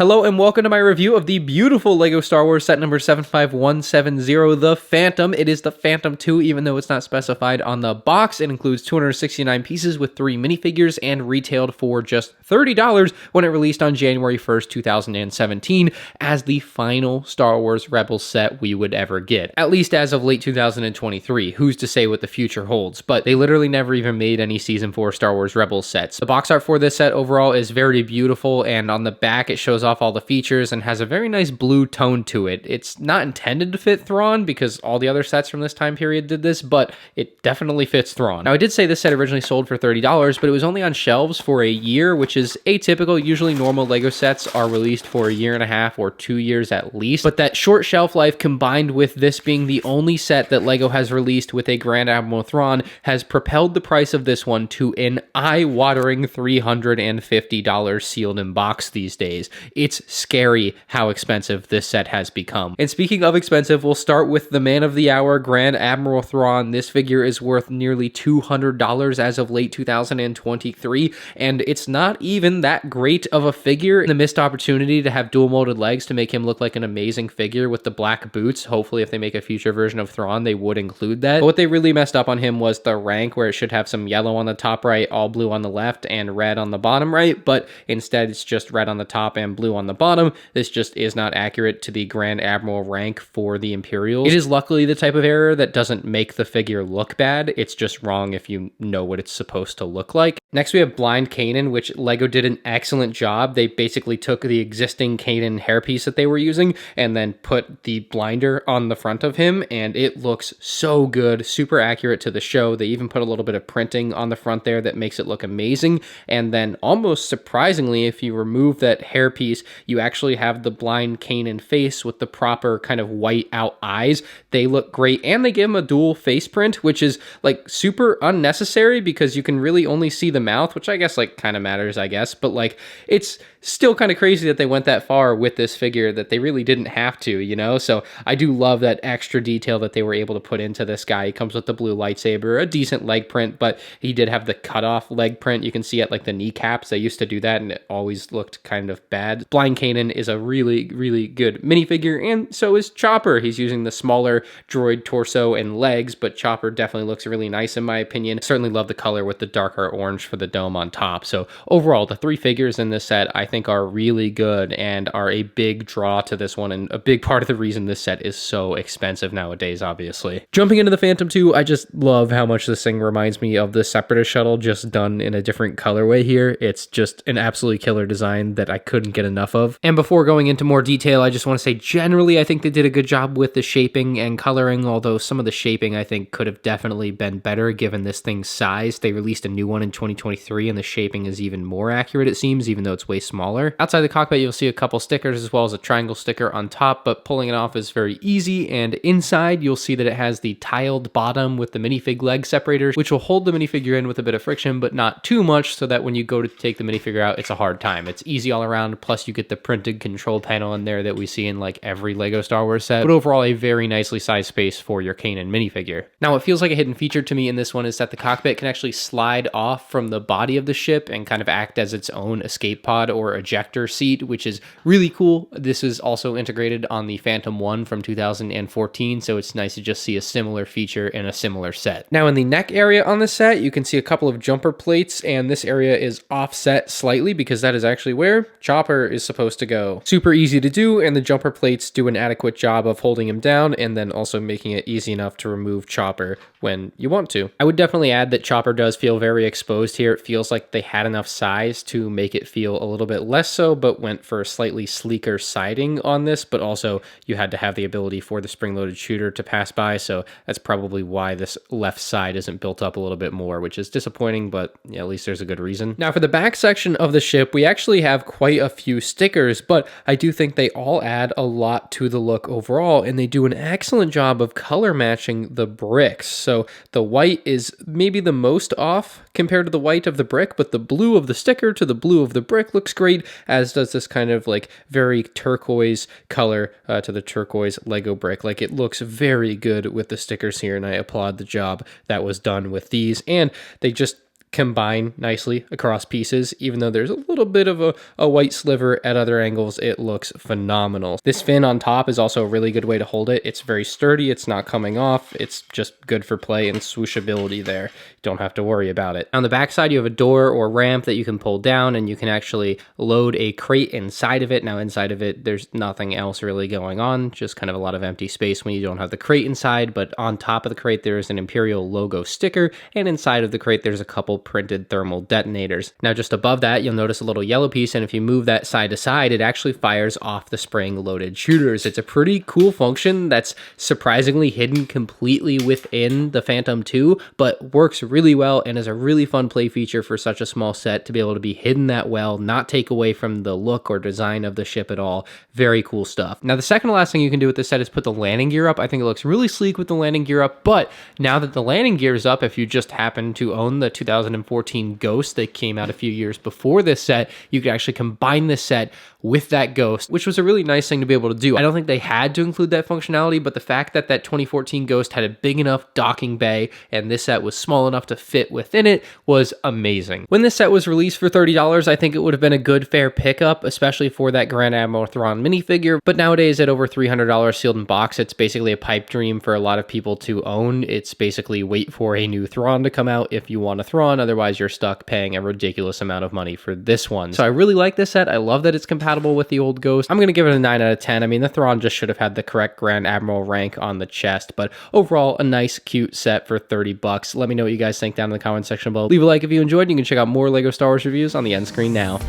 Hello and welcome to my review of the beautiful LEGO Star Wars set number 75170, the Phantom. It is the Phantom 2, even though it's not specified on the box. It includes 269 pieces with 3 minifigures and retailed for just $30 when it released on January 1st, 2017 as the final Star Wars Rebels set we would ever get. At least as of late 2023. Who's to say what the future holds? But they literally never even made any Season 4 Star Wars Rebels sets. The box art for this set overall is very beautiful, and on the back it shows off all the features and has a very nice blue tone to it. It's not intended to fit Thrawn because all the other sets from this time period did this, but it definitely fits Thrawn. Now, I did say this set originally sold for $30, but it was only on shelves for a year, which is atypical. Usually normal LEGO sets are released for a year and a half or 2 years at least, but that short shelf life combined with this being the only set that LEGO has released with a Grand Admiral Thrawn has propelled the price of this one to an eye-watering $350 sealed in box these days. It's scary how expensive this set has become. And speaking of expensive, we'll start with the man of the hour, Grand Admiral Thrawn. This figure is worth nearly $200 as of late 2023, and it's not even that great of a figure. The missed opportunity to have dual molded legs to make him look like an amazing figure with the black boots. Hopefully, if they make a future version of Thrawn, they would include that. But what they really messed up on him was the rank, where it should have some yellow on the top right, all blue on the left, and red on the bottom right, but instead it's just red on the top and blue on the bottom. This just is not accurate to the Grand Admiral rank for the Imperials. It is luckily the type of error that doesn't make the figure look bad. It's just wrong if you know what it's supposed to look like. Next, we have blind-Kanan, which LEGO did an excellent job. They basically took the existing Kanan hairpiece that they were using and then put the blinder on the front of him, and it looks so good, super accurate to the show. They even put a little bit of printing on the front there that makes it look amazing. And then almost surprisingly, if you remove that hairpiece, you actually have the blind-Kanan face with the proper kind of white out eyes. They look great, and they give him a dual face print, which is like super unnecessary because you can really only see the mouth, which I guess like kind of matters, I guess, but like it's still kind of crazy that they went that far with this figure that they really didn't have to, you know? So I do love that extra detail that they were able to put into this guy. He comes with the blue lightsaber, a decent leg print, but he did have the cutoff leg print. You can see at like the kneecaps, they used to do that and it always looked kind of bad. blind-Kanan is a really, really good minifigure, and so is Chopper. He's using the smaller droid torso and legs, but Chopper definitely looks really nice in my opinion. Certainly love the color with the darker orange for the dome on top. So overall, the 3 figures in this set I think are really good and are a big draw to this one, and a big part of the reason this set is so expensive nowadays, obviously. Jumping into the Phantom 2, I just love how much this thing reminds me of the Separatist shuttle, just done in a different colorway here. It's just an absolutely killer design that I couldn't get enough of. And before going into more detail, I just want to say generally I think they did a good job with the shaping and coloring, although some of the shaping I think could have definitely been better given this thing's size. They released a new one in 2023 and the shaping is even more accurate, it seems, even though it's way smaller. Outside the cockpit, you'll see a couple stickers as well as a triangle sticker on top, but pulling it off is very easy. And inside, you'll see that it has the tiled bottom with the minifig leg separators, which will hold the minifigure in with a bit of friction, but not too much, so that when you go to take the minifigure out, it's a hard time. It's easy all around, plus you get the printed control panel in there that we see in like every LEGO Star Wars set, but overall a very nicely sized space for your Kanan minifigure. Now, what feels like a hidden feature to me in this one is that the cockpit can actually slide off from the body of the ship and kind of act as its own escape pod or ejector seat, which is really cool. This is also integrated on the Phantom 1 from 2014, so it's nice to just see a similar feature in a similar set. Now, in the neck area on the set, you can see a couple of jumper plates, and this area is offset slightly because that is actually where Chopper is supposed to go. Super easy to do, and the jumper plates do an adequate job of holding him down and then also making it easy enough to remove Chopper when you want to. I would definitely add that Chopper does feel very exposed here. It feels like they had enough size to make it feel a little bit less so, but went for a slightly sleeker siding on this, but also you had to have the ability for the spring-loaded shooter to pass by, so that's probably why this left side isn't built up a little bit more, which is disappointing, but yeah, at least there's a good reason. Now, for the back section of the ship, we actually have quite a few stickers, but I do think they all add a lot to the look overall, and they do an excellent job of color matching the bricks. So the white is maybe the most off compared to the white of the brick, but the blue of the sticker to the blue of the brick looks great, as does this kind of like very turquoise color to the turquoise Lego brick. Like, it looks very good with the stickers here, and I applaud the job that was done with these. And they just combine nicely across pieces. Even though there's a little bit of a white sliver at other angles, it looks phenomenal. This fin on top is also a really good way to hold it. It's very sturdy, it's not coming off, it's just good for play and swooshability there. You don't have to worry about it. On the back side, you have a door or ramp that you can pull down, and you can actually load a crate inside of it. Now inside of it, there's nothing else really going on, just kind of a lot of empty space when you don't have the crate inside, but on top of the crate, there is an Imperial logo sticker, and inside of the crate, there's a couple printed thermal detonators. Now just above that, you'll notice a little yellow piece, and if you move that side to side, it actually fires off the spring-loaded shooters. It's a pretty cool function that's surprisingly hidden completely within the Phantom 2, but works really well and is a really fun play feature for such a small set to be able to be hidden that well, not take away from the look or design of the ship at all. Very cool stuff. Now the second to last thing you can do with this set is put the landing gear up. I think it looks really sleek with the landing gear up, but now that the landing gear is up, if you just happen to own the 2014 Ghost that came out a few years before this set, you could actually combine this set with that Ghost, which was a really nice thing to be able to do. I don't think they had to include that functionality, but the fact that that 2014 Ghost had a big enough docking bay and this set was small enough to fit within it was amazing. When this set was released for $30, I think it would have been a good fair pickup, especially for that Grand Admiral Thrawn minifigure, but nowadays at over $300 sealed in box, it's basically a pipe dream for a lot of people to own. It's basically wait for a new Thrawn to come out if you want a Thrawn, otherwise you're stuck paying a ridiculous amount of money for this one. So I really like this set. I love that it's compatible with the old Ghost. I'm going to give it a 9 out of 10. I mean, the Thrawn just should have had the correct Grand Admiral rank on the chest, but overall, a nice, cute set for 30 bucks. Let me know what you guys think down in the comment section below. Leave a like if you enjoyed. You can check out more LEGO Star Wars reviews on the end screen now.